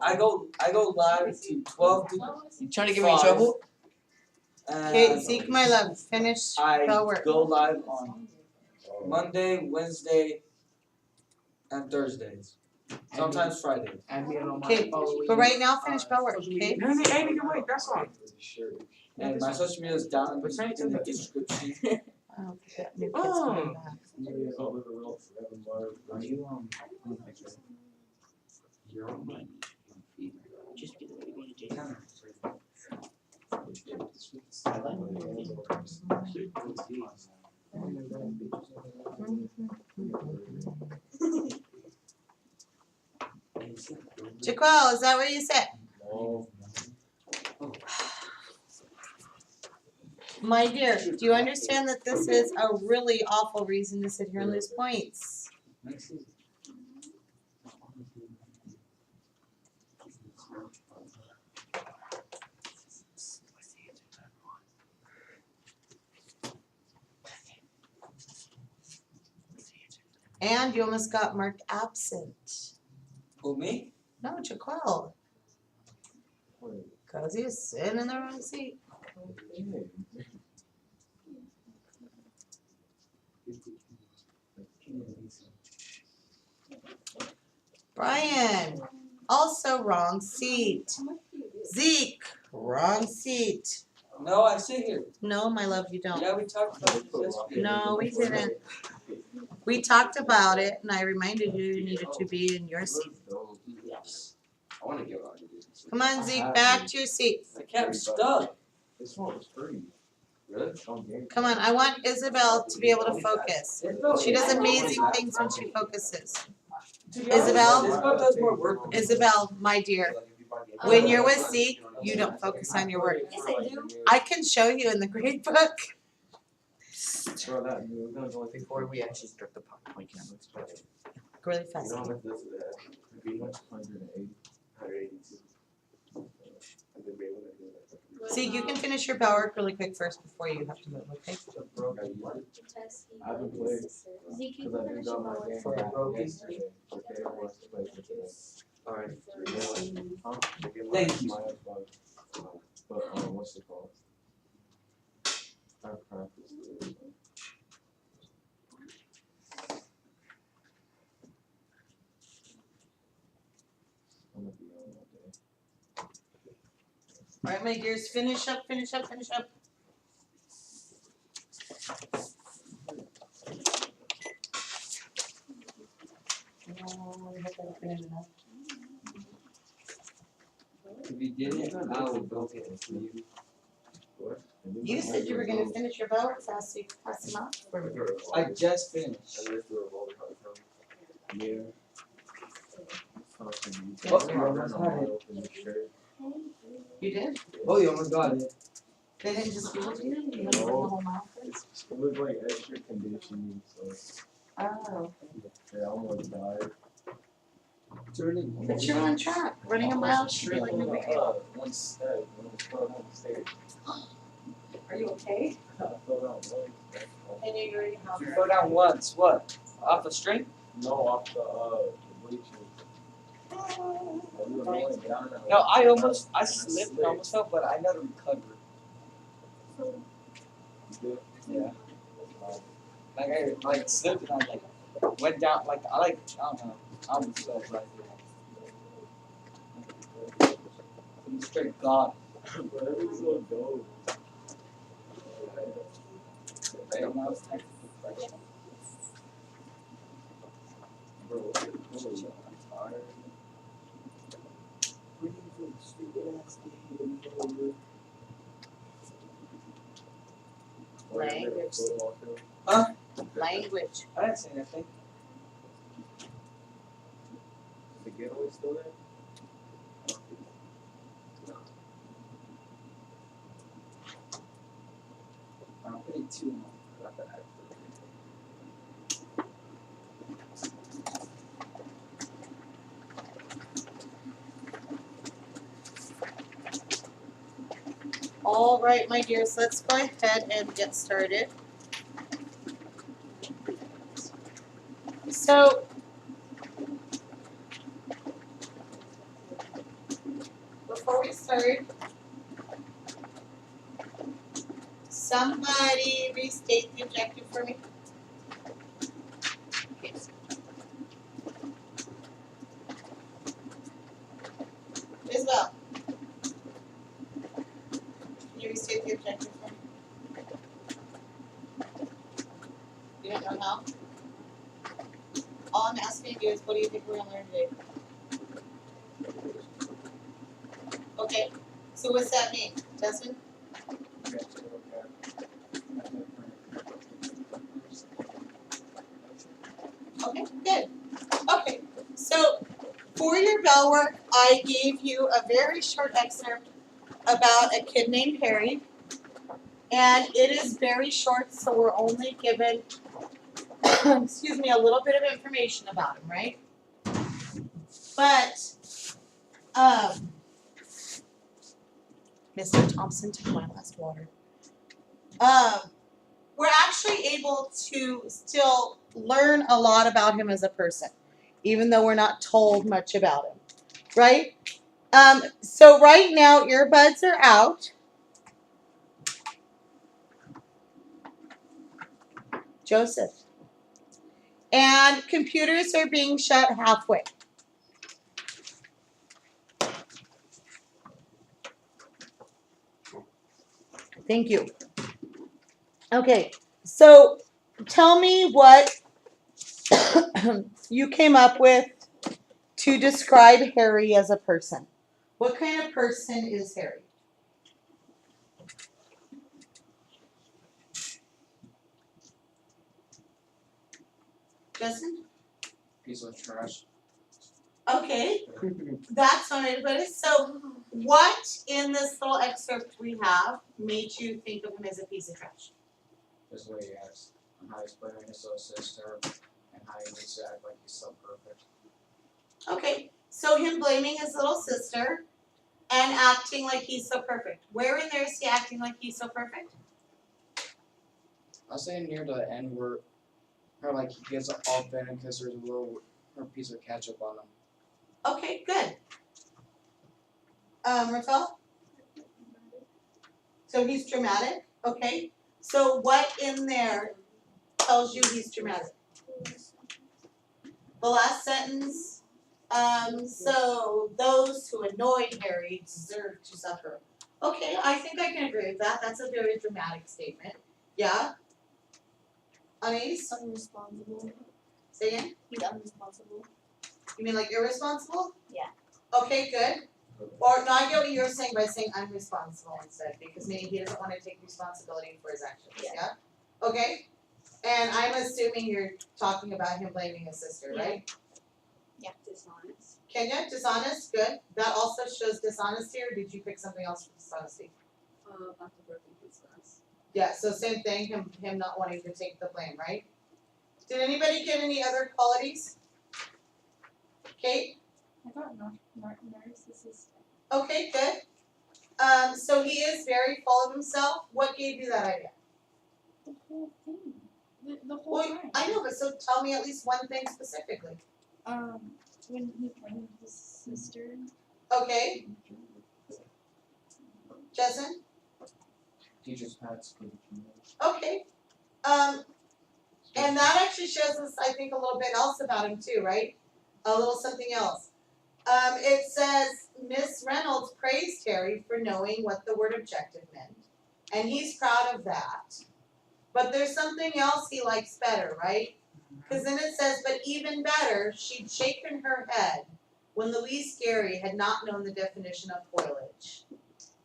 I go live to 12 to You trying to get me in trouble? Okay, Zeke, my love, finish I bell work. go live on Monday, Wednesday, and Thursdays. Sometimes Fridays. Okay, but right now finish bell work, okay? No, they ain't even wait. That's all. And my social media is down in the description. I don't think that new kid's coming back. Are you just get ready to go to jail. Jaquel, is that what you said? My dear, do you understand that this is a really awful reason to sit here and lose points? And you almost got marked absent. Who, me? No, Jaquel. Because he was sitting in the wrong seat. Brian, also wrong seat. Zeke, wrong seat. No, I sit here. No, my love, you don't. Yeah, we talked about it yesterday. No, we didn't. We talked about it, and I reminded you you needed to be in your seat. Yes. Come on, Zeke, back to your seat. I kept stuck. This one was free. Really? Come on, I want Isabel to be able to focus. She does amazing things when she focuses. Isabel? Isabel does more work than me. Isabel, my dear, when you're with Zeke, you don't focus on your work. Yes, I do. I can show you in the grade book. Bro, that we're gonna go with Before we actually start the PowerPoint cameras. Really fast. You know how much this is at? Pretty much 180. 182. Zeke, you can finish your bell work really quick first before you have to move, okay? Bro, I haven't played Zeke, you because I finish just got your my work. game For back broken. yesterday. But they don't want to play for today. Alright. Huh? They gave Thank you. my Xbox. But what's it called? StarCraft is I'm gonna be on all day. All right, my dears, finish up, finish up, finish up. If you didn't, I would go get it for you. What? You said you were gonna finish your bell work fast so you could pass them out for me. I just finished. Yeah. Oh, you almost had it. You did? Oh, you almost got it. They didn't just give it to you? You didn't bring the whole mouth in? It was like extra conditioning, so Oh, yeah, I almost died. Turning. but you're on track, running a mile should be like no big deal. One step, when I fell down the stairs. Are you okay? I fell down once. I knew you already have You her. fell down once. What? Off the string? No, off the bleachers. We were going down and No, I slipped and almost fell, but I never recovered. You did? Yeah. Like I slipped and I went down I don't know. I almost fell right there. I'm straight God. Bro, that was so dope. And I was technical freshman. Bro, I'm tired. Language. Huh? Language. I didn't say anything. The getaway still there? I'm pretty too. All right, my dears, let's go ahead and get started. So before we start, somebody restate the objective for me. Okay. Isabel. Can you restate the objective for me? You don't know how? All I'm asking you is, what do you think we're gonna learn today? Okay, so what's that mean, Justin? Okay, good. Okay, so for your bell work, I gave you a very short excerpt about a kid named Harry. And it is very short, so we're only given, excuse me, a little bit of information about him, right? But, Mr. Thompson took my last water. We're actually able to still learn a lot about him as a person, even though we're not told much about him, right? So right now, earbuds are out. Joseph. And computers are being shut halfway. Thank you. Okay, so tell me what you came up with to describe Harry as a person. What kind of person is Harry? Justin? Piece of trash. Okay, that's not it, but it's so what in this little excerpt we have made you think of him as a piece of trash? Just the way he acts, and how he's blaming his little sister, and how he needs to act like he's so perfect. Okay, so him blaming his little sister and acting like he's so perfect. Where in there is he acting like he's so perfect? I'll say near the end where her like he gets all offended because there's a little piece of ketchup on him. Okay, good. Rafael? So he's dramatic? Okay. So what in there tells you he's dramatic? The last sentence. So those who annoyed Harry deserve to suffer. Okay, I think I can agree with that. That's a very dramatic statement. Yeah? Anais? Unresponsible. Say again? He's unresponsible. You mean like irresponsible? Yeah. Okay, good. Or no, I get what you were saying by saying unresponsible instead, because maybe he doesn't want to take responsibility for his actions. Yeah. Okay. And I'm assuming you're talking about him blaming his sister, right? Yeah, dishonest. Kenya, dishonest, good. That also shows dishonesty, or did you pick something else for dishonesty? About the broken piece glass. Yeah, so same thing, him not wanting to take the blame, right? Did anybody get any other qualities? Kate? I got narcissistic. Okay, good. So he is very full of himself. What gave you that idea? The whole thing. The whole Well, time. I know, but so tell me at least one thing specifically. When he blamed his sister. Okay, Justin? Teacher's pets. Okay. And that actually shows us, I think, a little bit else about him too, right? A little something else. It says, Miss Reynolds praised Harry for knowing what the word objective meant. And he's proud of that. But there's something else he likes better, right? Because then it says, but even better, she'd shaken her head when Louise Gary had not known the definition of foliage,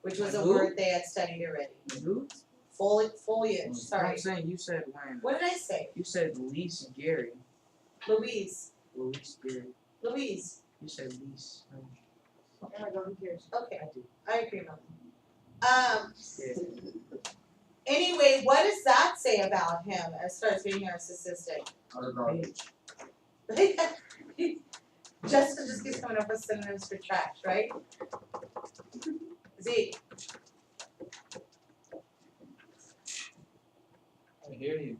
which was a Who? word they had studied already. Who? Foliage, sorry. I'm saying you said when. What did I say? You said Lise Gary. Louise. Louise Gary. Louise. You said Lise. Oh my God, who cares? Okay, I do. I agree, Mom. Yeah. Anyway, what does that say about him as far as being narcissistic? Utter garbage. Justin just keeps coming up with synonyms for trash, right? Zeke. I hear you.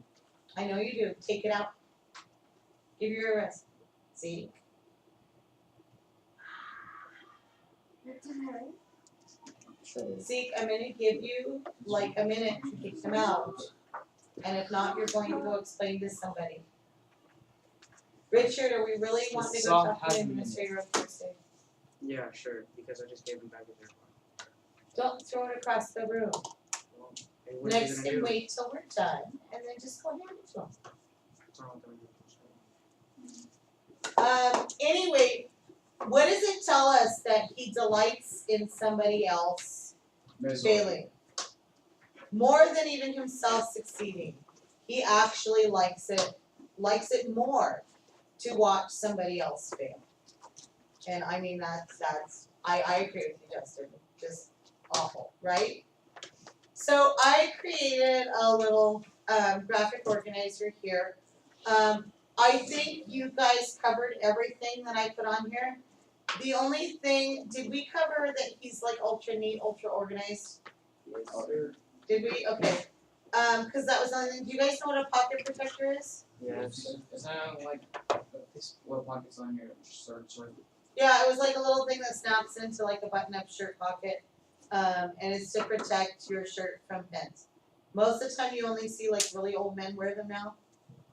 I know you do. Take it out. Give your a rest. Zeke. Zeke, I'm gonna give you like a minute to kick them out. And if not, you're going to go explain to somebody. Richard, are we really wanting to go Saul talk to has the a minute. administrator of Thursday? Yeah, sure, because I just gave him back his AirPod. Don't throw it across the room. Well, hey, what are you Next, gonna and do? wait till we're done, and then just go hand it to him. That's all I'm gonna do. Anyway, what does it tell us that he delights in somebody else failing? More than even himself succeeding. He actually likes it more to watch somebody else fail. And I mean, I agree with you, Justin, just awful, right? So I created a little, graphic organizer here. I think you guys covered everything that I put on here. The only thing, did we cover that he's like ultra neat, ultra organized? Yes, sir. Did we? Okay. Cause that was on, do you guys know what a pocket protector is? Yes. Is that like this? What pockets on your shirt? Yeah, it was like a little thing that snaps into like a button-up shirt pocket. And it's to protect your shirt from pins. Most of the time you only see like really old men wear them now.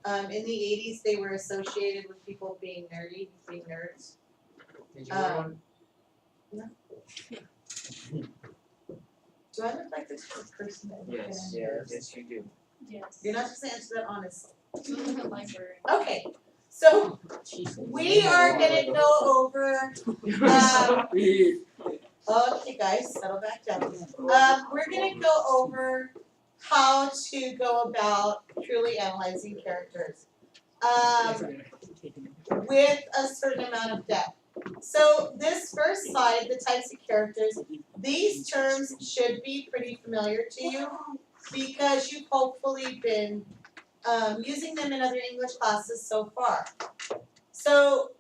In the 80s they were associated with people being nerdy, being nerds. Did you wear one? Do I look like this person that would fit Yes. in here? Yes, you do. Yes. You're not supposed to answer that honestly. Library. Okay, so we are gonna go over, okay guys, settle back down. We're gonna go over how to go about truly analyzing characters. With a certain amount of depth. So this first slide, the types of characters, these terms should be pretty familiar to you because you've hopefully been using them in other English classes so far. So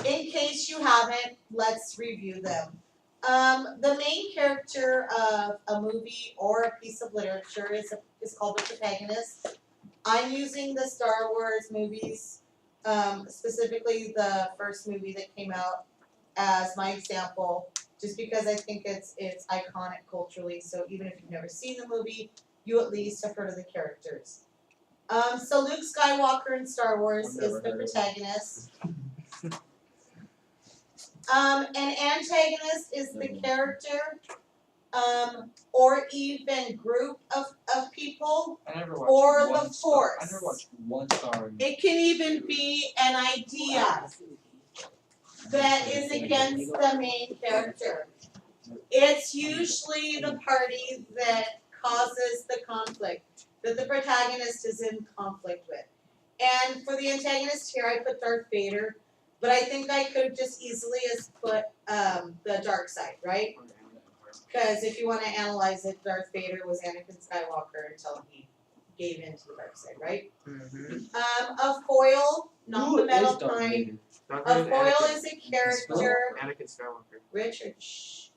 in case you haven't, let's review them. The main character of a movie or a piece of literature is called the protagonist. I'm using the Star Wars movies, specifically the first movie that came out as my example, just because I think it's iconic culturally, so even if you've never seen the movie, you at least have heard of the characters. So Luke Skywalker in Star Wars is the protagonist. An antagonist is the character, or even group of people, I never watched or one the Star- I Force. never watched one Star Wars. It can even be an idea that is against the main character. It's usually the party that causes the conflict, that the protagonist is in conflict with. And for the antagonist here, I put Darth Vader, but I think I could just easily as put the dark side, right? Because if you want to analyze it, Darth Vader was Anakin Skywalker until he gave in to the dark side, right? Mm-hmm. A foil, not Who the is metal Darth kind. Vader? A foil is a character, Anakin Skywalker. Richard, shh.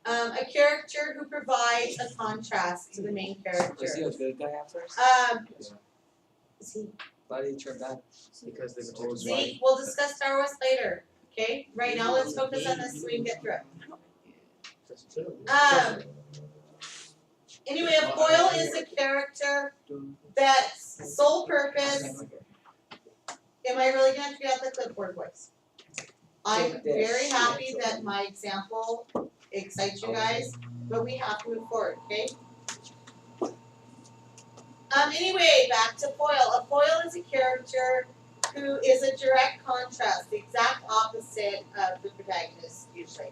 A character who provides a contrast to the main character. Was he a good guy at first? Is he? Thought he turned bad. Because they were told Zeke, we'll discuss Star Wars later, okay? Right now, let's focus on this so we can get through it. Anyway, a foil is a character that's sole purpose. Am I really gonna have to get out the clipboard, boys? I'm very happy that my example excites you guys, but we have to move forward, okay? Anyway, back to foil. A foil is a character who is a direct contrast, the exact opposite of the protagonist, usually.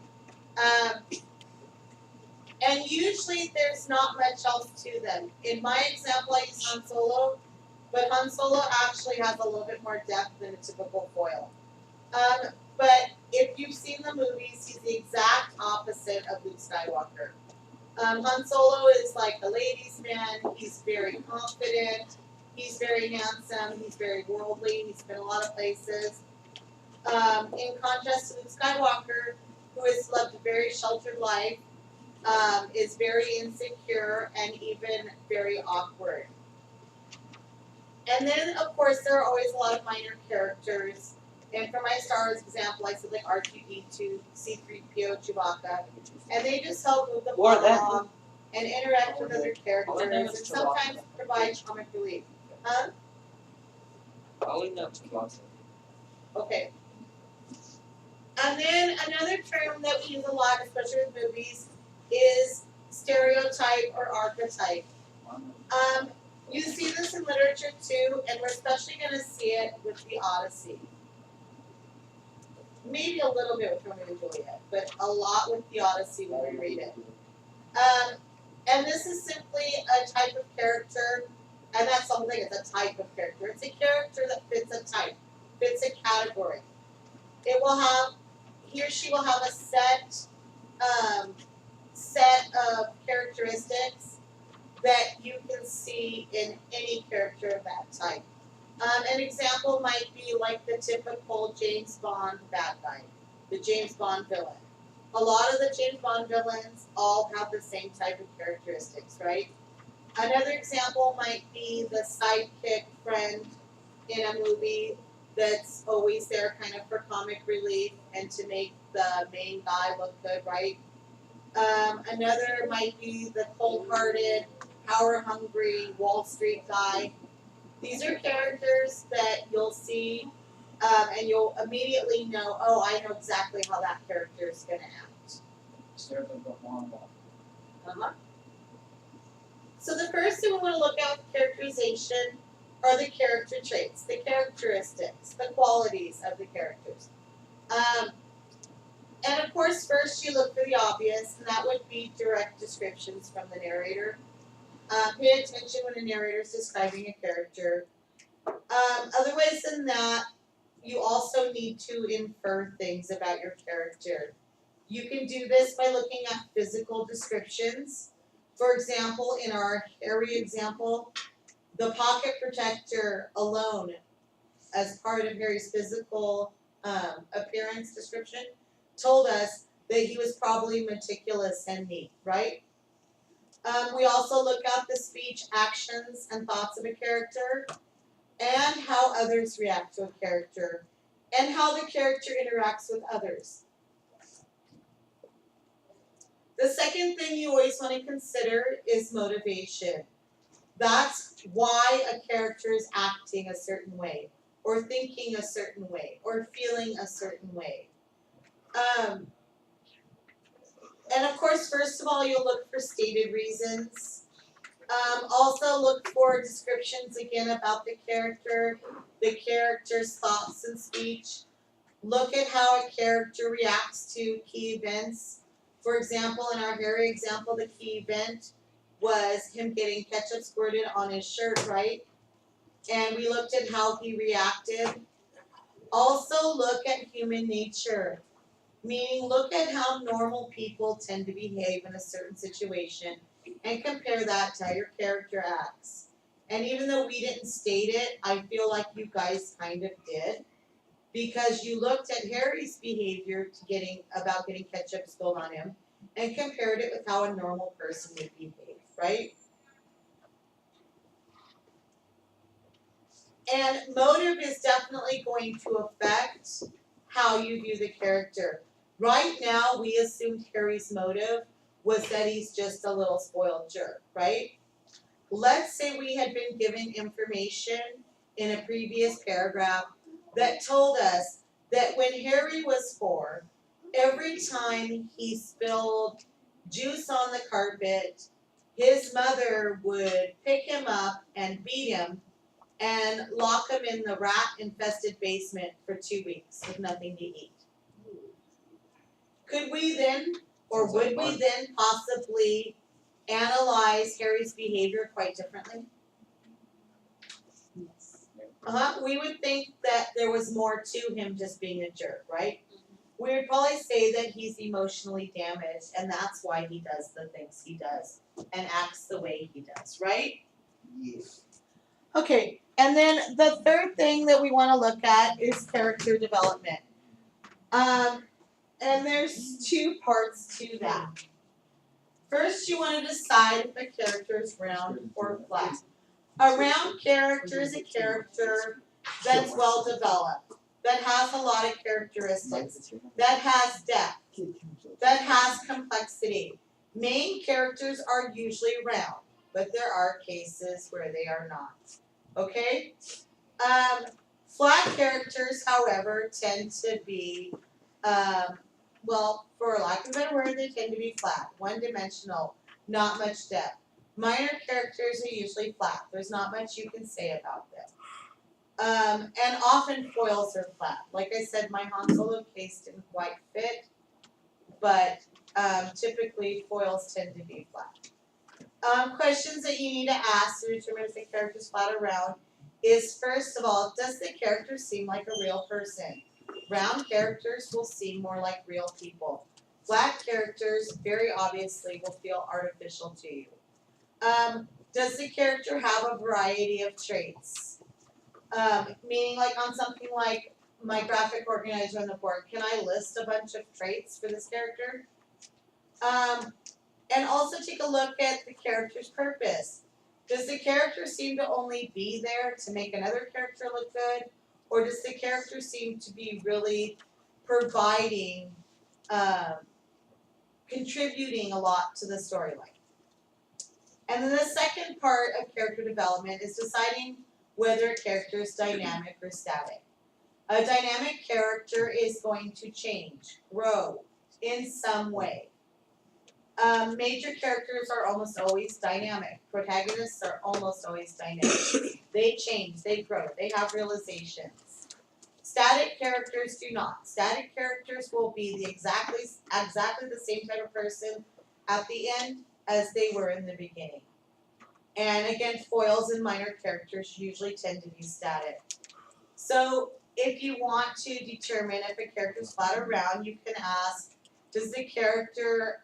And usually there's not much else to them. In my example, I use Han Solo, but Han Solo actually has a little bit more depth than a typical foil. But if you've seen the movies, he's the exact opposite of Luke Skywalker. Han Solo is like a ladies' man. He's very confident. He's very handsome. He's very worldly. He's been a lot of places. In contrast to Luke Skywalker, who has lived a very sheltered life, is very insecure and even very awkward. And then, of course, there are always a lot of minor characters And for my Star Wars example, I said like R2D2, C3PO, Chewbacca, and they just help move the Or plot that- along and interact with other Or characters that and was sometimes Chewbacca. provide comic relief. Huh? Calling them to box. Okay. And then another term that we use a lot, especially with movies, is stereotype or archetype. You see this in literature too, and we're especially going to see it with the Odyssey. Maybe a little bit with Romeo and Juliet, but a lot with the Odyssey when we read it. And this is simply a type of character, and that's something, it's a type of character. It's a character that fits a type, fits a category. It will have, he or she will have a set of characteristics that you can see in any character of that type. An example might be like the typical James Bond bad guy, the James Bond villain. A lot of the James Bond villains all have the same type of characteristics, right? Another example might be the sidekick friend in a movie that's always there kind of for comic relief and to make the main guy look good, right? Another might be the cold-hearted, power-hungry Wall Street guy. These are characters that you'll see and you'll immediately know, oh, I know exactly how that character is going to act. Uh-huh. So the first thing we want to look at with characterization are the character traits, the characteristics, the qualities of the characters. And of course, first you look for the obvious, and that would be direct descriptions from the narrator. Pay attention when a narrator is describing a character. Otherwise than that, you also need to infer things about your character. You can do this by looking at physical descriptions. For example, in our Harry example, the pocket protector alone, as part of Harry's physical appearance description, told us that he was probably meticulous and neat, right? We also look at the speech, actions, and thoughts of a character, and how others react to a character, and how the character interacts with others. The second thing you always want to consider is motivation. That's why a character is acting a certain way, or thinking a certain way, or feeling a certain way. And of course, first of all, you'll look for stated reasons. Also look for descriptions again about the character's thoughts and speech. Look at how a character reacts to key events. For example, in our Harry example, the key event was him getting ketchup squirted on his shirt, right? And we looked at how he reacted. Also look at human nature. Meaning, look at how normal people tend to behave in a certain situation and compare that to how your character acts. And even though we didn't state it, I feel like you guys kind of did. Because you looked at Harry's behavior about getting ketchup spilled on him and compared it with how a normal person would behave, right? And motive is definitely going to affect how you view the character. Right now, we assumed Harry's motive was that he's just a little spoiled jerk, right? Let's say we had been given information in a previous paragraph that told us that when Harry was 4, every time he spilled juice on the carpet, his mother would pick him up and beat him and lock him in the rat-infested basement for 2 weeks with nothing to eat. Could we then, or would we then possibly analyze Harry's behavior quite differently? We would think that there was more to him just being a jerk, right? We would probably say that he's emotionally damaged and that's why he does the things he does and acts the way he does, right? Yes. Okay, and then the third thing that we want to look at is character development. And there's 2 parts to that. First, you want to decide if a character is round or flat. A round character is a character that's well developed. that has a lot of characteristics, that has depth, that has complexity. Main characters are usually round, but there are cases where they are not. Okay? Flat characters, however, tend to be, well, for lack of a better word, they tend to be flat, one-dimensional, not much depth. Minor characters are usually flat. There's not much you can say about them. And often foils are flat. Like I said, my Han Solo case didn't quite fit, but typically foils tend to be flat. Questions that you need to ask to determine if the character is flat or round is, first of all, does the character seem like a real person? Round characters will seem more like real people. Flat characters, very obviously, will feel artificial to you. Does the character have a variety of traits? Meaning, like on something like my graphic organizer on the board, can I list a bunch of traits for this character? And also take a look at the character's purpose. Does the character seem to only be there to make another character look good? Or does the character seem to be really providing, contributing a lot to the storyline? And then the second part of character development is deciding whether a character is dynamic or static. A dynamic character is going to change, grow in some way. Major characters are almost always dynamic. Protagonists are almost always dynamic. They change, they grow, they have realizations. Static characters do not. Static characters will be the exactly the same type of person at the end as they were in the beginning. And again, foils and minor characters usually tend to be static. So if you want to determine if a character is flat or round, you can ask, does the character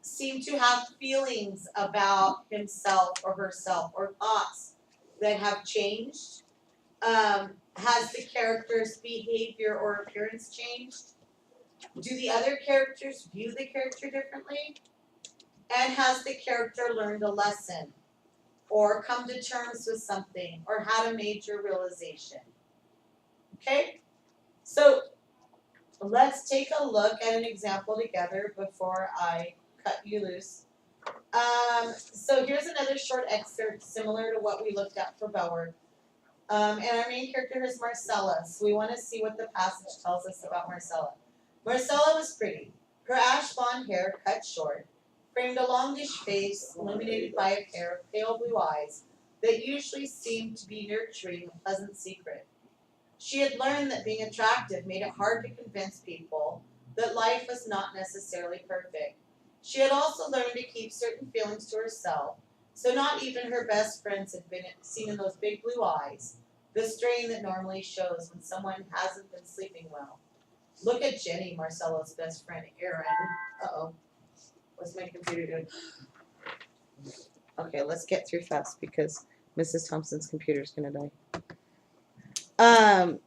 seem to have feelings about himself or herself or thoughts that have changed? Has the character's behavior or appearance changed? Do the other characters view the character differently? And has the character learned a lesson or come to terms with something or had a major realization? Okay? So let's take a look at an example together before I cut you loose. So here's another short excerpt similar to what we looked at for Bellward. And our main character is Marcella. So we want to see what the passage tells us about Marcella. Marcella was pretty. Her ash blonde hair, cut short, framed a longish face illuminated by a pair of pale blue eyes that usually seemed to be nurturing a pleasant secret. She had learned that being attractive made it hard to convince people that life was not necessarily perfect. She had also learned to keep certain feelings to herself, so not even her best friends had been seen in those big blue eyes, the strain that normally shows when someone hasn't been sleeping well. Look at Jenny, Marcella's best friend, Erin. Uh-oh. What's my computer doing? Okay, let's get through fast because Mrs. Thompson's computer is going to die.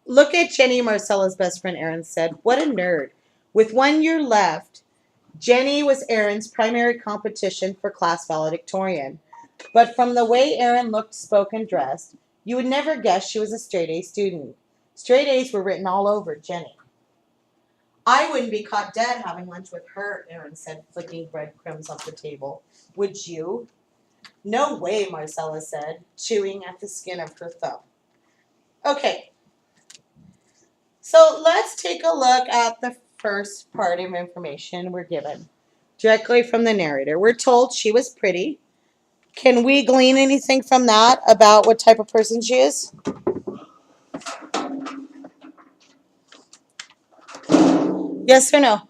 Look at Jenny, Marcella's best friend, Erin said. What a nerd. With 1 year left, Jenny was Erin's primary competition for class valedictorian. But from the way Erin looked, spoke, and dressed, you would never guess she was a straight A student. Straight A's were written all over Jenny. I wouldn't be caught dead having lunch with her, Erin said, flicking breadcrumbs off the table. Would you? No way, Marcella said, chewing at the skin of her thumb. Okay, so let's take a look at the first part of information we're given, directly from the narrator. We're told she was pretty. Can we glean anything from that about what type of person she is? Yes or no?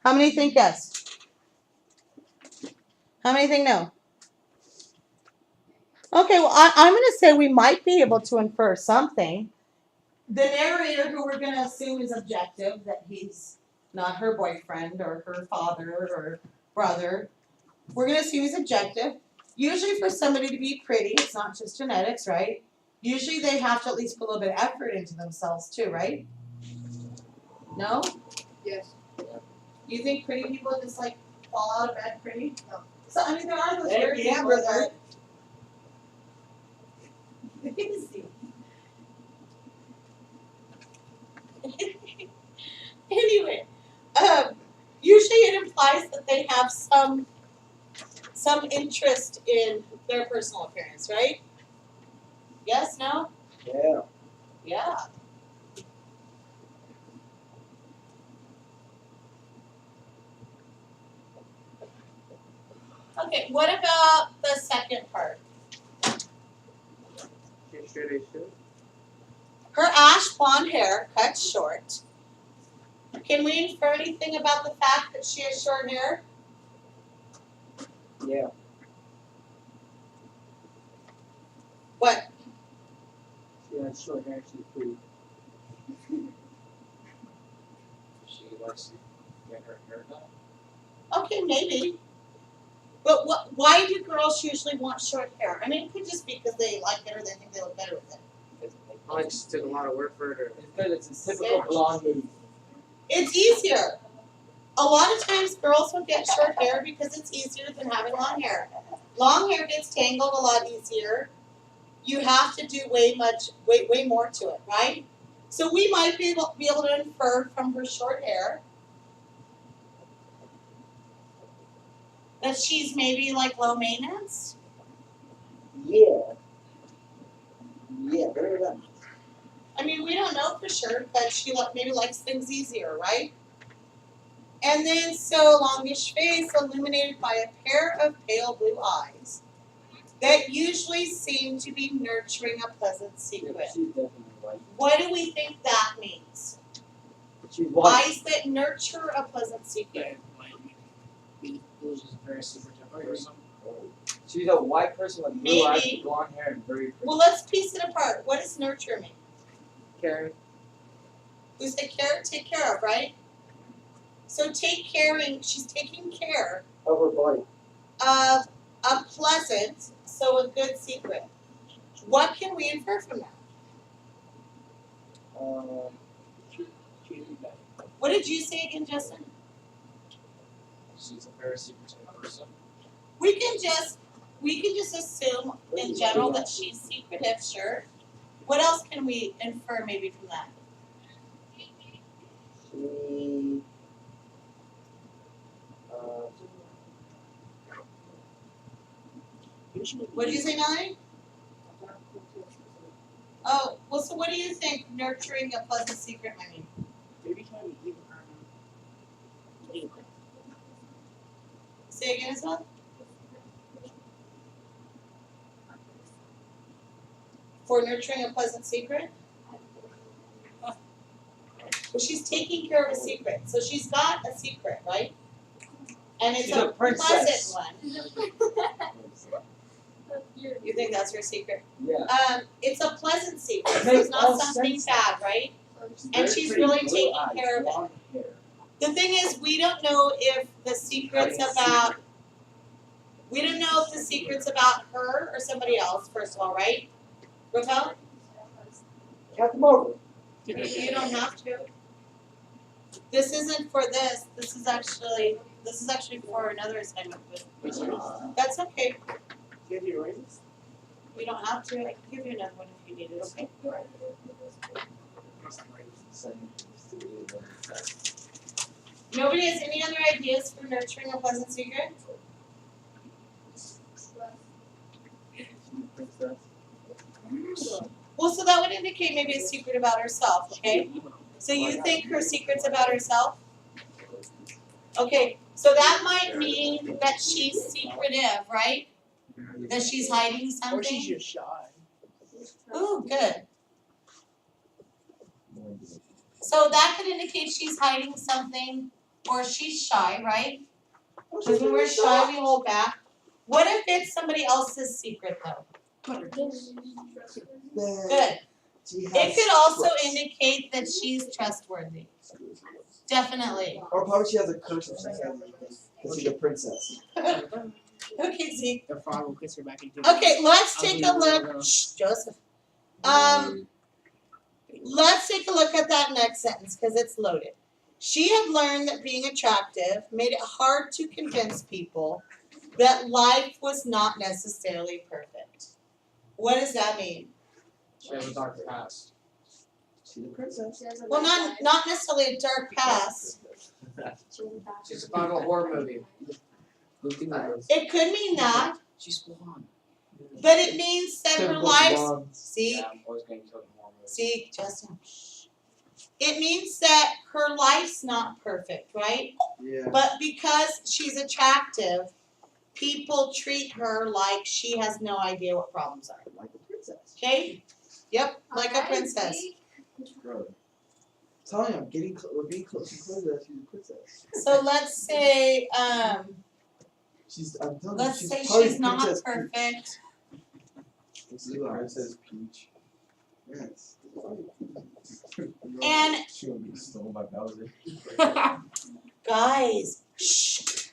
How many think yes? How many think no? Okay, well, I'm going to say we might be able to infer something. The narrator, who we're going to assume is objective, that he's not her boyfriend or her father or brother, we're going to assume he's objective. Usually for somebody to be pretty, it's not just genetics, right? Usually they have to at least put a little bit of effort into themselves too, right? No? Yes. You think pretty people just like fall out of bed pretty? No. So I mean there are those weird Yeah, people brother. that Usually it implies that they have some interest in their personal appearance, right? Yes, no? Yeah. Yeah. Okay, what about the second part? Sure they should. Her ash blonde hair cut short. Can we infer anything about the fact that she has short hair? Yeah. What? She has short hair. She's pretty. She likes to get her hair done. Okay, maybe. But why do girls usually want short hair? I mean, it could just be because they like it or they think they look better with it. I just took a lot of work for her. It's good. It's a typical blonde move. It's easier. A lot of times girls will get short hair because it's easier than having long hair. Long hair gets tangled a lot easier. You have to do way more to it, right? So we might be able to infer from her short hair that she's maybe like low maintenance. Yeah. Yeah, very well. I mean, we don't know for sure, but she maybe likes things easier, right? And then, so longish face illuminated by a pair of pale blue eyes that usually seem to be nurturing a pleasant secret. She's definitely white. What do we think that means? She's white. Eyes that nurture a pleasant secret. Who's just a very super type person. She's a white person with blue eyes, Maybe. blonde hair, and very pretty. Well, let's piece it apart. What does nurture mean? Karen. We say care, take care of, right? So she's taking care Of her body. of a pleasant, so a good secret. What can we infer from that? What did you say again, Justin? She's a very super type person. We can just assume in general that she's secretive, sure. What else can we infer maybe from that? She. What did you say, Melanie? Oh, well, so what do you think nurturing a pleasant secret might mean? Maybe trying to give her. Say again, Isabel? For nurturing a pleasant secret? Well, she's taking care of a secret. So she's got a secret, right? And it's She's a a princess. pleasant one. You think that's her secret? Yeah. It's a pleasant secret. It So makes it's not all something sense. bad, right? And Very she's pretty, really blue taking eyes, care of it. blonde hair. The thing is, we don't know if the secret's about her or somebody else, first of all, right? Raquel? Count them over. You don't have to. This isn't for this. This is actually for another assignment, but that's okay. Give you raises? We don't have to. I can give you another one if you need it, okay? Nobody has any other ideas for nurturing a pleasant secret? Well, so that would indicate maybe a secret about herself, okay? So you think her secret's about herself? Okay, so that might mean that she's secretive, right? That she's hiding something? Or she's just shy. Ooh, good. So that could indicate she's hiding something or she's shy, right? Because when we're shy, we hold back. What if it's somebody else's secret though? Good. It could also indicate that she's trustworthy. Definitely. Or probably she has a crush on something because she's a princess. Okay, Zeke. The frog will kiss her back into Okay, let's take a look. Shh, Joseph. Let's take a look at that next sentence because it's loaded. She had learned that being attractive made it hard to convince people that life was not necessarily perfect. What does that mean? She has a dark past. She's a princess. Well, not necessarily a dark past. She's a part of a horror movie. It could mean that, She's blonde. but it means that her life's, see, Yeah, I'm always getting killed in horror movies. see, Justin. It means that her life's not perfect, right? Yeah. But because she's attractive, people treat her like she has no idea what problems are. Like a princess. Okay? Yep, like a princess. Bro. Telling you, we're getting close to princess. She's a princess. So let's say, I'm telling you, let's she's say probably she's not Princess perfect. Peach. This is Princess Peach. Yes. And She will be stolen by Bowser. guys, shh.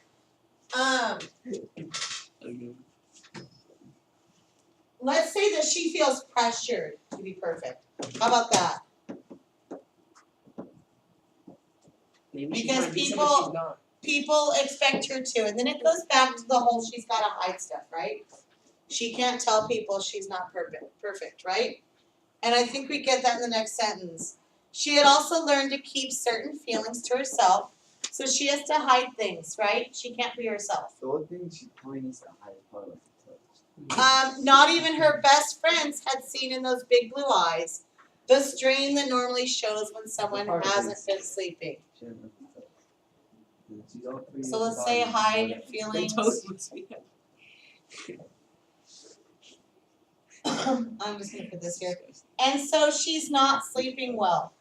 Let's say that she feels pressured to be perfect. How about that? Maybe she's Because trying to be people- something she's not. People expect her to, and then it goes back to the whole she's gotta hide stuff, right? She can't tell people she's not perfect, right? And I think we get that in the next sentence. She had also learned to keep certain feelings to herself, so she has to hide things, right? She can't be herself. The only thing she probably needs to hide is probably like the touch. Not even her best friends had seen in those big blue eyes the strain that normally shows when someone hasn't been sleeping. She has nothing to touch. And she's all three So of the let's say body. hide feelings. I'm just gonna put this here. And so she's not sleeping well.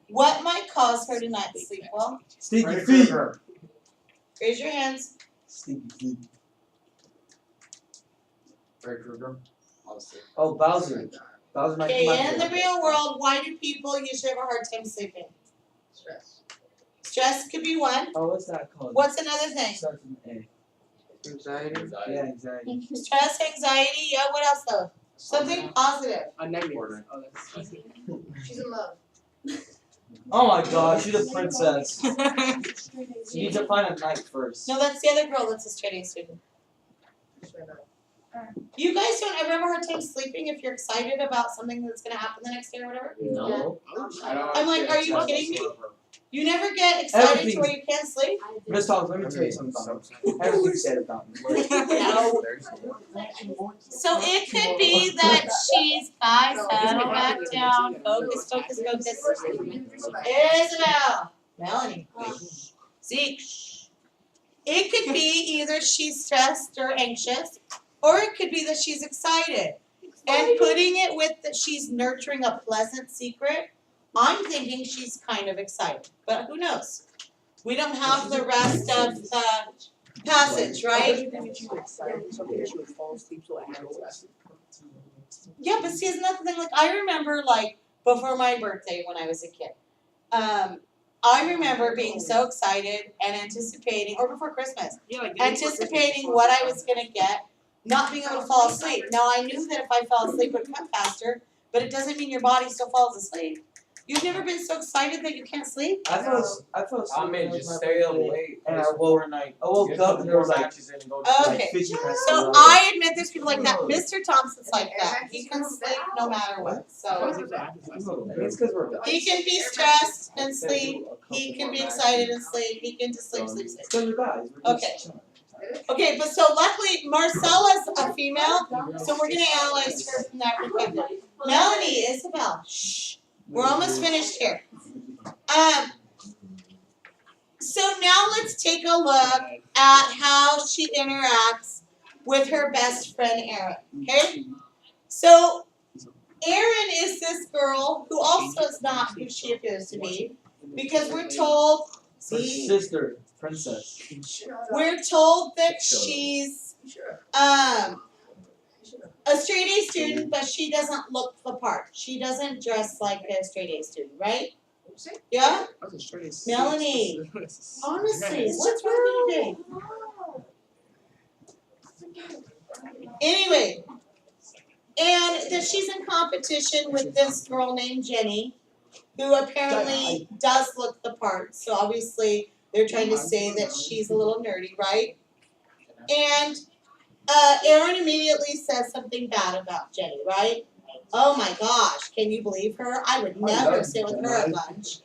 What might cause her to not sleep well? Stinky Freddy feet. Krueger. Raise your hands. Stinky feet. Freddy Krueger. Obviously. Oh, Bowser. Bowser might Okay, come out in the there. real world, why do people usually have a hard time sleeping? Stress. Stress could be one. Oh, what's that called? What's another thing? Starts with an Anxiety. A. Yeah, anxiety. Stress, anxiety, yeah, what else though? Something positive. A negative. Oh, that's She's in love. Oh my gosh, she's a princess. You need to find a knight first. No, that's the other girl that's a straight A student. You guys don't ever have a hard time sleeping if you're excited about something that's gonna happen the next day or whatever? No. I don't I'm like, get are you excited kidding me? whatsoever. You never get excited to Everything's- where you can't sleep? Miss Thomas, let me tell you something about me. Everything's said about me. So it could be that she's, guys, settle back down, focus, focus, focus. Isabel, Melanie, Zeke. It could be either she's stressed or anxious, or it could be that she's excited. And putting it with that she's nurturing a pleasant secret, I'm thinking she's kind of excited, but who knows? We don't have the rest of the passage, right? Yeah, but see, isn't that the thing? Like, I remember, like, before my birthday when I was a kid, I remember being so excited and anticipating, or before Christmas, anticipating what I was gonna get, not being able to fall asleep. Now, I knew that if I fell asleep, it would come faster, but it doesn't mean your body still falls asleep. You've never been so excited that you can't sleep? I fell asleep. I mean, just stay up late. And I woke up and there was like Okay. 50 minutes So of I admit there's people like that. Mr. Thompson's like that. He can sleep no matter what. So It's because we're guys. he can be stressed and sleep. He can be excited and sleep. He can just sleep, sleep, sleep. It's because we're guys. We're just Okay. chilling. Okay, but so luckily Marcella's a female, so we're gonna analyze her from that perspective. Melanie, Isabel, shh. We're almost finished here. So now let's take a look at how she interacts with her best friend Erin. Okay? So Erin is this girl who also is not who she appears to be, because we're told, Her see, sister, princess. we're told that she's a straight A student, but she doesn't look the part. She doesn't dress like a straight A student, right? Yeah? Melanie, honestly, what's wrong with you today? Anyway, and that she's in competition with this girl named Jenny, who apparently does look the part. So obviously they're trying to say that she's a little nerdy, right? And Erin immediately says something bad about Jenny, right? Oh my gosh, can you believe her? I would never sit with her at lunch.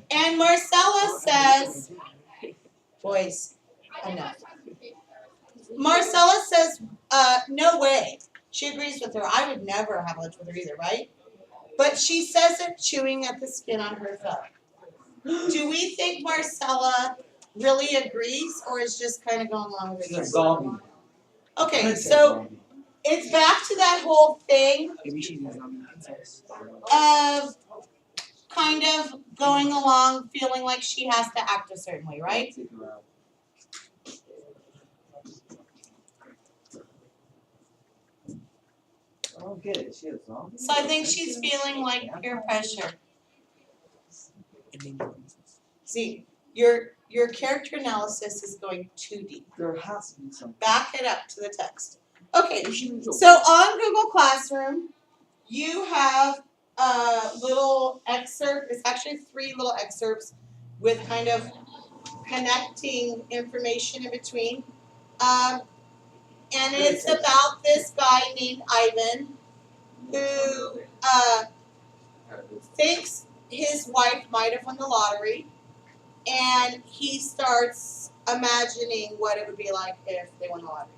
And Marcella says, boys enough. Marcella says, no way. She agrees with her. I would never have lunch with her either, right? But she says it chewing at the skin on her thumb. Do we think Marcella really agrees or is just kind of going along with She's a it? zombie. Okay, Princess so zombie. it's back to that whole thing Maybe she's a zombie princess. of kind of going along feeling like she has to act a certain way, right? Take her out. I don't get it. She a zombie? So I think she's feeling like peer pressure. See, your character analysis is going too deep. There has to be something. Back it up to the text. Okay, so on Google Classroom, you have a little excerpt. It's actually 3 little excerpts with kind of connecting information in between. And it's about this guy named Ivan who thinks his wife might have won the lottery, and he starts imagining what it would be like if they won the lottery.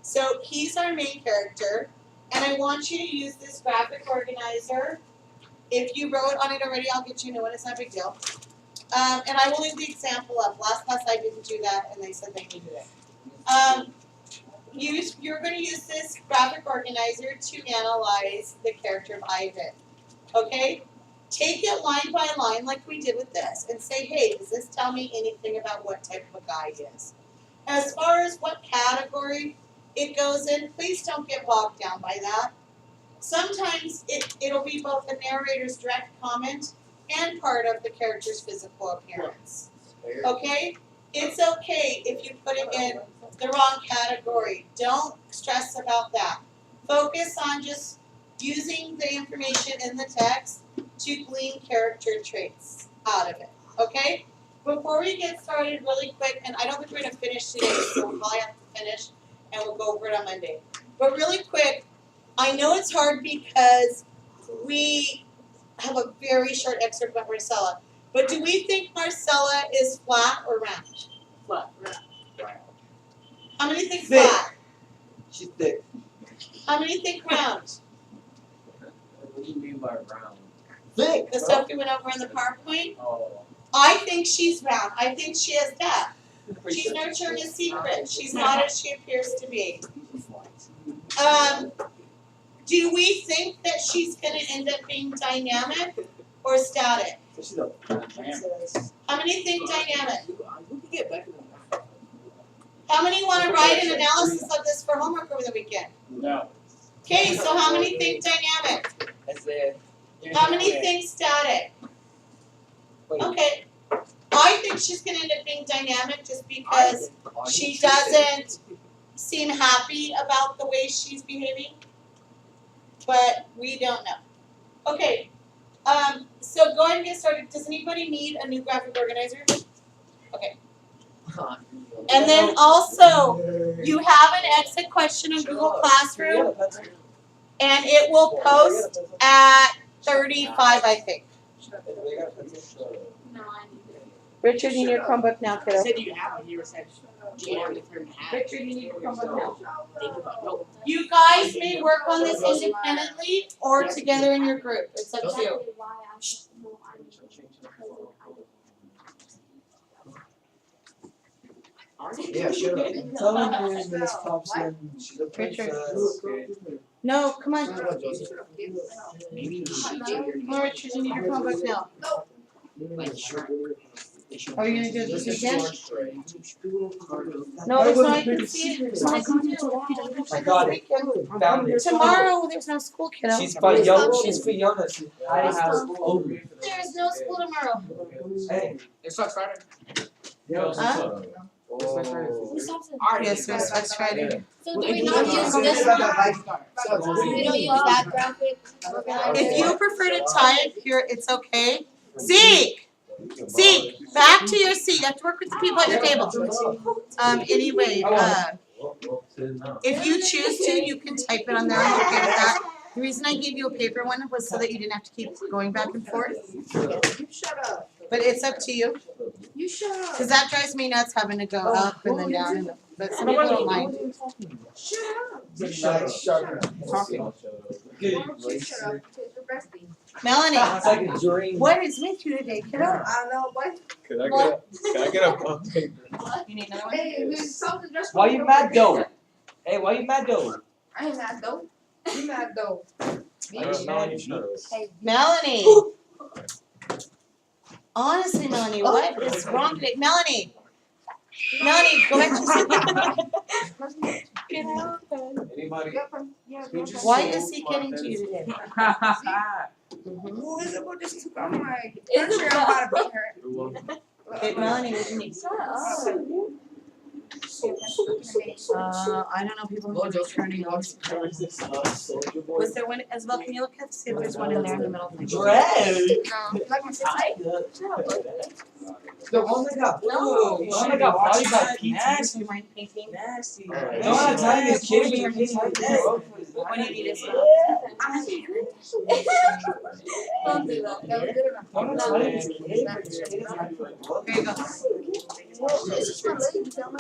So he's our main character, and I want you to use this graphic organizer. If you wrote on it already, I'll get you a new one. It's not a big deal. And I will leave the example up. Last class I didn't do that, and they said they can do it. You're going to use this graphic organizer to analyze the character of Ivan. Okay? Take it line by line like we did with this and say, hey, does this tell me anything about what type of a guy he is? As far as what category it goes in, please don't get bogged down by that. Sometimes it'll be both the narrator's direct comment and part of the character's physical appearance. Okay? It's okay if you put it in the wrong category. Don't stress about that. Focus on just using the information in the text to glean character traits out of it. Okay? Before we get started really quick, and I don't think we're going to finish today, so we'll probably have to finish and we'll go over it on Monday. But really quick, I know it's hard because we have a very short excerpt about Marcella. But do we think Marcella is flat or round? Flat. How many think Thick. flat? She's thick. How many think round? What do you mean by round? Thick. The stuff we went over in the PowerPoint? Oh. I think she's round. I think she has that. She's nurturing a secret. She's not as she appears to be. Do we think that she's going to end up being dynamic or static? She's a How many think dynamic? How many want to write an analysis of this for homework over the weekend? No. Okay, so how many think dynamic? How many think static? Okay. I think she's going to end up being dynamic just because she doesn't seem happy about the way she's behaving. But we don't know. Okay. So go ahead and get started. Does anybody need a new graphic organizer? Okay. And then also, you have an exit question in Google Classroom, and it will post at 35, I think. Richard, you need your Chromebook now, kiddo. Said you have one. You said you have to have. Richard, you need your Chromebook now. Think about no. You guys may work on this independently or together in your group. It's up to you. Yeah, shut up. Tell her Miss Thompson, she's a princess. No, come on. Maybe No, Richard, you need your Chromebook now. Are you gonna do it this weekend? No, it's not. I can see it. It's not gonna do it. I got it. Found it. Tomorrow, there's no school, kiddo. She's for young. She's for young. I have over. There's no school tomorrow. Hey. It's not Friday. Huh? Yes, there's Flex Friday. So do we not use this one? We don't use that graphic organizer? If you prefer to type, it's okay. Zeke! Zeke, back to your seat. You have to work with the people at your table. Anyway, if you choose to, you can type it on there. I'm okay with that. The reason I gave you a paper one was so that you didn't have to keep going back and forth. Shut up. But it's up to you, You shut up. cause that drives me nuts having to go up and then down, and but some people don't mind. Shut up. Shut up. Talking. Why don't you shut up? Because you're resting. Melanie, It's like a dream. what is with you today, kiddo? I don't know what. Can I get a cup paper? You need another one? Hey, we something just. Why you mad though? Hey, why you mad though? I ain't mad though. You mad though. Hey, Melanie. Honestly, Melanie, what is wrong today? Melanie, go back to sleep. Anybody? Why is he getting to you today? who is it with this? I'm like, I'm sure I'm about to beat her. Hey, Melanie, what do you need? Shut up. I don't know, people who are turning on. Was there one, as well, can you look at, see if there's one in there in the middle? Dread. No, like my sister. The one that got blue. No. The one that got body by PT. Nasty, you mind painting? Nasty. Don't have time to kidding me. You're kidding me. What do you need, Isabel? Don't do that. That was good enough. Don't have time to kidding me. Here you go. This is my lady, tell me.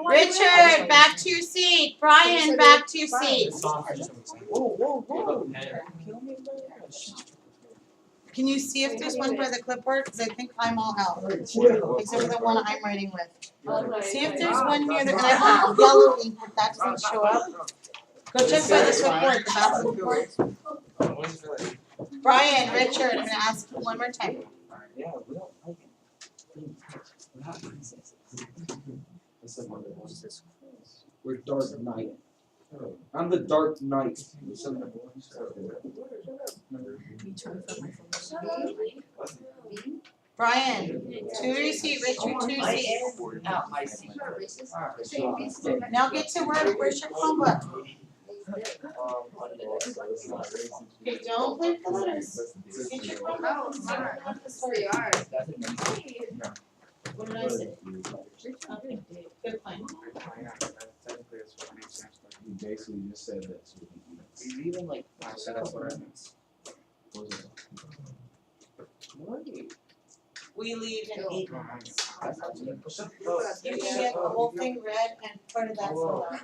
Richard, back to your seat. Brian, back to your seat. Whoa. Can you see if there's one by the clipboard? Cause I think I'm all out, except for the one I'm writing with. See if there's one near the, and I have yellow ink, if that doesn't show up. Go check by the clipboard, the back clipboard. Brian, Richard, I'm gonna ask you one more time. Yeah, we don't like it. We're not princesses. We're Dark Knight. I'm the Dark Knight. Brian, to your seat, Richard, to your seat. Now get to work, where's your Chromebook? Okay, don't play with the letters. Get your Chromebook. Sorry, are. What did I say? Okay, good plan. You basically just said that. You even like. I said that's what I meant. We leave in 8 minutes. That's not me. You can get the whole thing read and part of that filled out.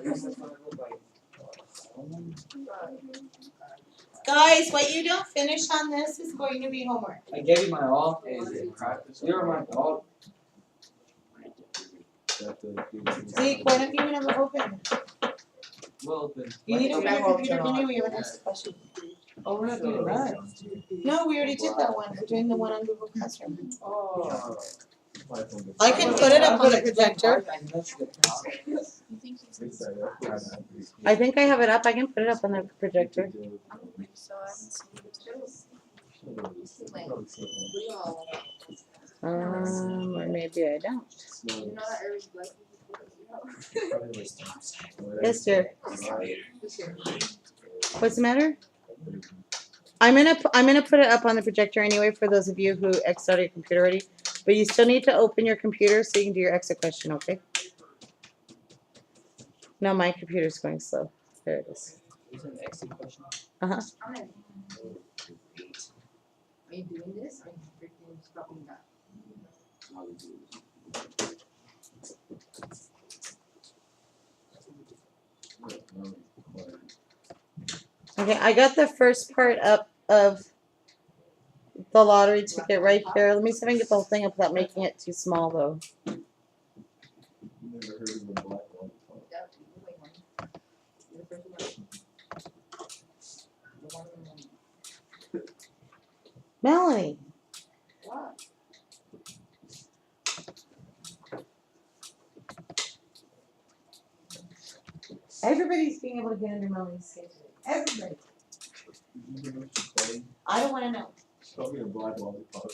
Guys, what you don't finish on this is going to be homework. I gave you my all. You're my all. Zeke, why don't you even have it open? Well, then. You need to open your computer, didn't you? We have a next question. Oh, we're not doing that. No, we already did that one. We're doing the one on Google Classroom. Oh. I can put it up on the projector. I think I have it up. I can put it up on the projector. Or maybe I don't. You know that Eric's black. Yes, dear. What's the matter? I'm gonna put it up on the projector anyway for those of you who X'd out your computer already. But you still need to open your computer so you can do your exit question, okay? No, my computer's going slow. There it is. Uh-huh. I'm in. Are you doing this? Or are you freaking stopping that? Okay, I got the first part up of the lottery ticket right here. Let me see if I can get the whole thing up without making it too small though. Never heard of a black one. That would be way more. You're the first one. Melanie, What? everybody's being able to get under Melanie's skin today. Everybody. I don't wanna know. Show me a black lollipop.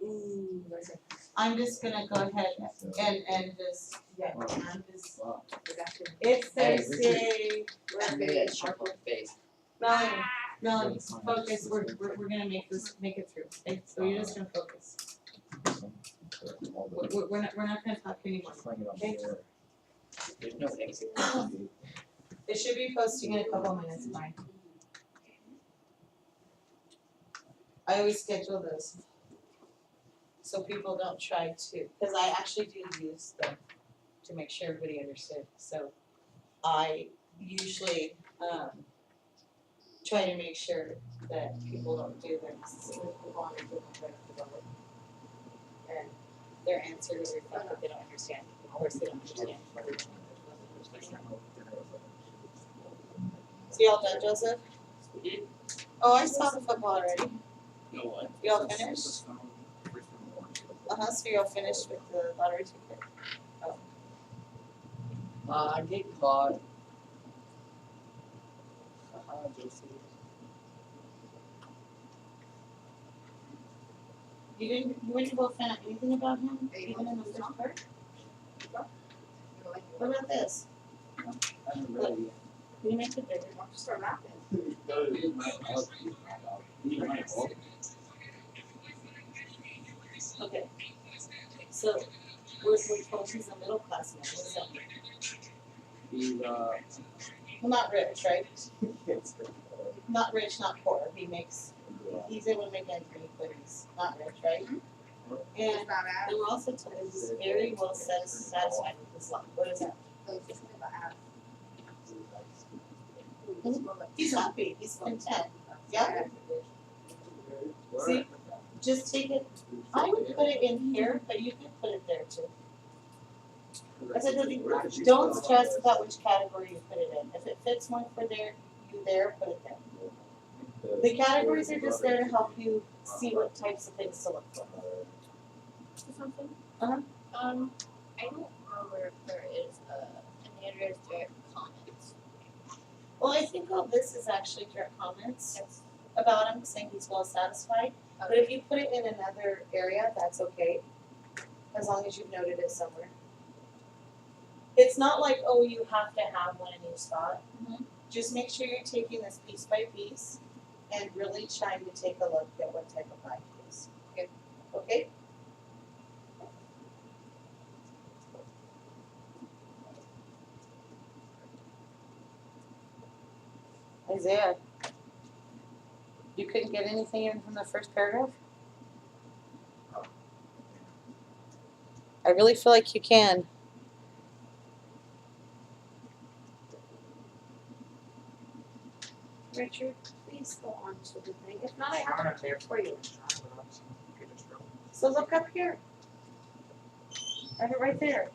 Ooh, what's it? I'm just gonna go ahead and just, yeah, I'm just, Productive. it's Thursday. face. Melanie, focus, we're gonna make it through, okay? So you're just gonna focus. We're not gonna talk anymore, okay? There's no exit. It should be posting in a couple minutes, fine. I always schedule those. So people don't try to, because I actually do use them to make sure everybody understood. So I usually, try to make sure that people don't do them, so if people want to do them, try to develop. And their answer to reflect that they don't understand, of course they don't understand. So y'all done, Joseph? Oh, I saw the football already. Y'all finished? So y'all finished with the lottery ticket? I get caught. JC. You wouldn't go find out anything about him, even in the first part? What about this? I haven't read it yet. Can you make it bigger? Okay. So, we're told he's a middle class man, what does that mean? He's Well, not rich, right? Not rich, not poor, he makes, he's able to make ends meet, but he's not rich, right? And they were also told that he's very well satisfied with his life, what is that? He's happy, he's content, yeah? See, just take it, I would put it in here, but you could put it there too. I said, don't stress about which category you put it in, if it fits one for there, put it there. The categories are just there to help you see what types of things to look for. Something? Uh-huh. I don't remember if there is an address direct comments. Well, I think all this is actually direct comments about him, saying he's well satisfied. But if you put it in another area, that's okay, as long as you've noted it somewhere. It's not like, oh, you have to have one in each spot. Mhm. Just make sure you're taking this piece by piece and really trying to take a look at what type of life it is. Okay. Okay? Isaiah, you couldn't get anything in from the first paragraph? I really feel like you can. Richard, please go on to the thing. If not, I have it there for you. So look up here. I have it right there.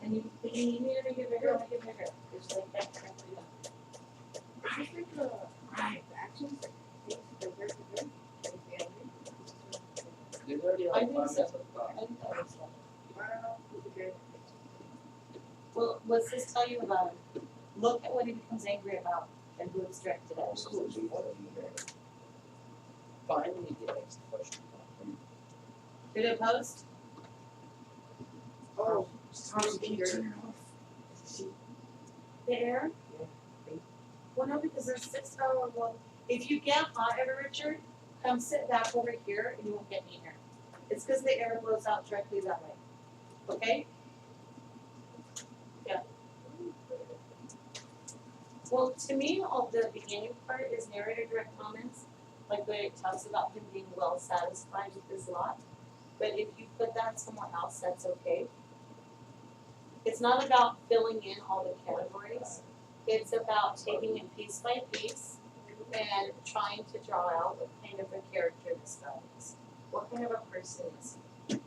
And you, if you need me to make it bigger, I'll make it bigger. It's like that kind of thing. Is this like the actions that things that work good? There's already I like think 5 so. minutes of thought. I think that was one. I don't know. Is it good? Well, what's this tell you about him? Look at what he becomes angry about and who it's directed at. Fine, we need to ask the question. Did it post? Oh, The air? Well, no, because there's 6 hour, well, if you get hot ever, Richard, come sit back over here and you won't get any air. It's because the air blows out directly that way. Okay? Yeah. Well, to me, all the beginning part is narrator direct comments, like when it talks about him being well satisfied with his lot. But if you put that somewhere else, that's okay. It's not about filling in all the categories. It's about taking it piece by piece and trying to draw out what kind of a character this guy is. What kind of a person is he?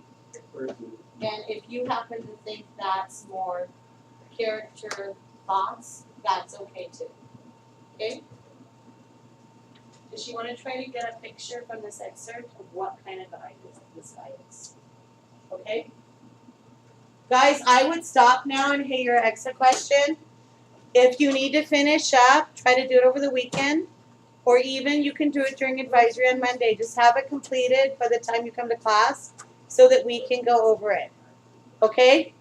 And if you happen to think that's more character thoughts, that's okay too. Okay? Does she want to try to get a picture from this excerpt of what kind of guy this guy is? Okay? Guys, I would stop now and hear your exit question. If you need to finish up, try to do it over the weekend. Or even you can do it during advisory on Monday. Just have it completed by the time you come to class so that we can go over it. Okay?